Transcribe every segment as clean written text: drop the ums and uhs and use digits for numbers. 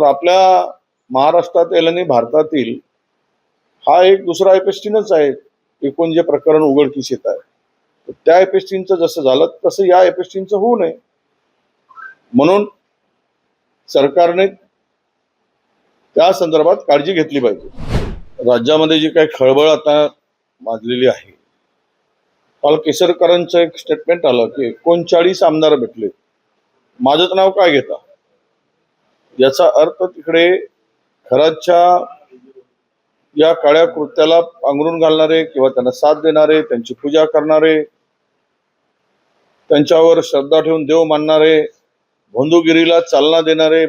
तर आपल्या महाराष्ट्रातील आणि भारतातील हा एक दुसरा एपएसटीनच आहे. एकूण जे प्रकरण उघडकीस येत आहे, तर त्या एपएसटींचं जसं झालं तसं या एपएसटींचं होऊ नये म्हणून सरकारने त्या संदर्भात काळजी घेतली पाहिजे. राज्यामध्ये जी काही खळबळ आता माजलेली आहे, काल केसरकरांचं एक स्टेटमेंट आलं की 39 आमदार भेटले, माझंच नाव काय घेता. याचा अर्थ तिकडे खराच्या या काळ्या कृत्याला पांघरून घालणारे किंवा त्यांना साथ देणारे, त्यांची पूजा करणारे, त्यांच्यावर श्रद्धा ठेवून देव मानणारे, भोंदूगिरीला चालना देणारे,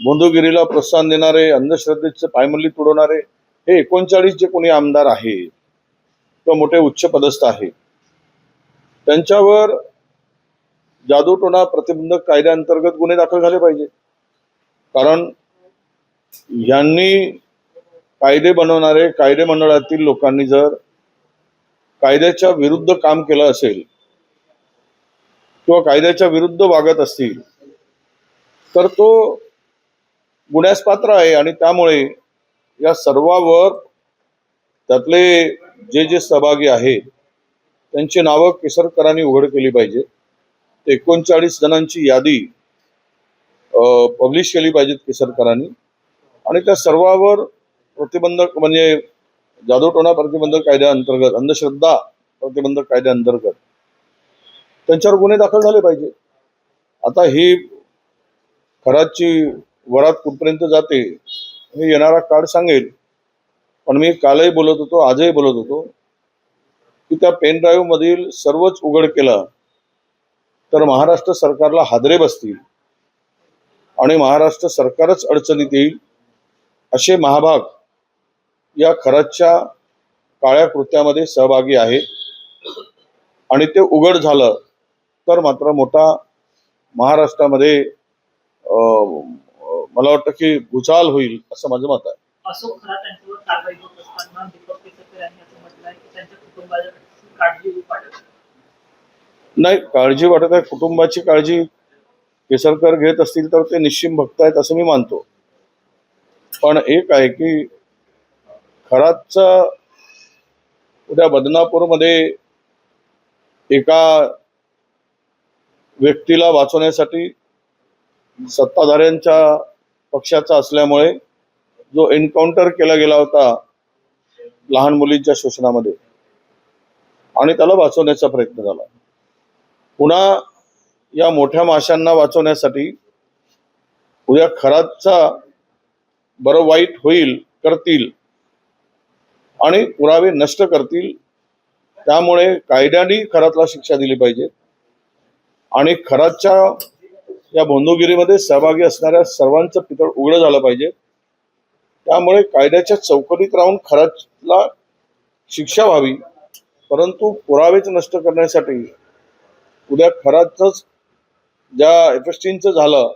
भोंदूगिरीला प्रोत्साहन देणारे, अंधश्रद्धेचे पायमल्ली तुडवणारे, हे 39 जे कोणी आमदार आहे किंवा मोठे उच्च पदस्थ आहे, त्यांच्यावर जादूटोणा प्रतिबंधक कायद्याअंतर्गत गुन्हे दाखल झाले पाहिजे. कारण यांनी कायदे बनवणारे कायदे मंडळातील लोकांनी जर कायद्याच्या विरुद्ध काम केलं असेल किंवा कायद्याच्या विरुद्ध वागत असतील तर तो गुन्ह्यास पात्र आहे. आणि त्यामुळे या सर्वावर त्यातले जे जे सहभागी आहेत त्यांची नावं केसरकरांनी उघड केली पाहिजे. 39 जणांची यादी पब्लिश केली पाहिजेत केसरकरांनी आणि त्या सर्वावर प्रतिबंधक म्हणजे जादूटोणा प्रतिबंधक कायद्याअंतर्गत, अंधश्रद्धा प्रतिबंधक कायद्याअंतर्गत त्यांच्यावर गुन्हे दाखल झाले पाहिजे. आता ही खराची वरात कुठपर्यंत जाते हे येणारा काळ सांगेल. पण मी कालही बोलत होतो, आजही बोलत होतो की त्या पेन ड्राईव्ह मधील सर्वच उघड केलं तर महाराष्ट्र सरकारला हादरे बसतील आणि महाराष्ट्र सरकारच अडचणीत येईल. असे महाभाग या खराच्या काळ्या कृत्यामध्ये सहभागी आहेत आणि ते उघड झालं तर मात्र मोठा महाराष्ट्रामध्ये मला वाटतं की भूचाल होईल असं माझं मत आहे. अशोक खरात यांच्यावर कारवाई होत असताना दीपक केसरकर यांनी असं म्हटलं आहे की त्यांच्या कुटुंबाला काळजी वाटत नाही. काळजी वाटत आहे, कुटुंबाची काळजी केसरकर घेत असतील तर ते निश्चिम भक्त आहेत असं मी मानतो. पण एक आहे की खरातचा उद्या बदनापूरमध्ये एका व्यक्तीला वाचवण्यासाठी सत्ताधाऱ्यांच्या पक्षाचा असल्यामुळे जो एन्काउंटर केला गेला होता लहान मुलींच्या शोषणामध्ये आणि त्याला वाचवण्याचा प्रयत्न झाला, पुन्हा या मोठ्या माशांना वाचवण्यासाठी उद्या खरातचा बरं वाईट होईल, करतील आणि पुरावे नष्ट करतील. त्यामुळे कायद्याने खरातला शिक्षा दिली पाहिजे आणि खरातच्या या भोंदूगिरीमध्ये सहभागी असणाऱ्या सर्वांचं पितळ उघडं झालं पाहिजे. त्यामुळे कायद्याच्या चौकटीत राहून खरातला शिक्षा व्हावी, परंतु पुरावेच नष्ट करण्यासाठी उद्या खरातच ज्या एफएसटींचं झालं,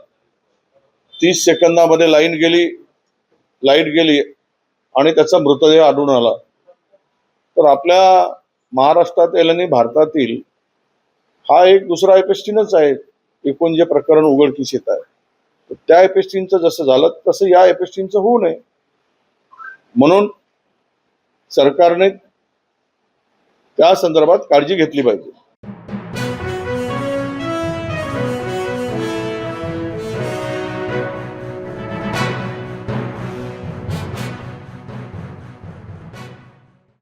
30 सेकंदामध्ये लाईट गेली आणि त्याचा मृतदेह आढळून आला, तर आपल्या महाराष्ट्रातील आणि भारतातील हा एक दुसरा एपएसटीनच आहे. एकूण जे प्रकरण उघडकीस येत आहे, तर त्या एपएसटींचं जसं झालं तसं या एपएसटींचं होऊ नये म्हणून सरकारने त्या संदर्भात काळजी घेतली पाहिजे.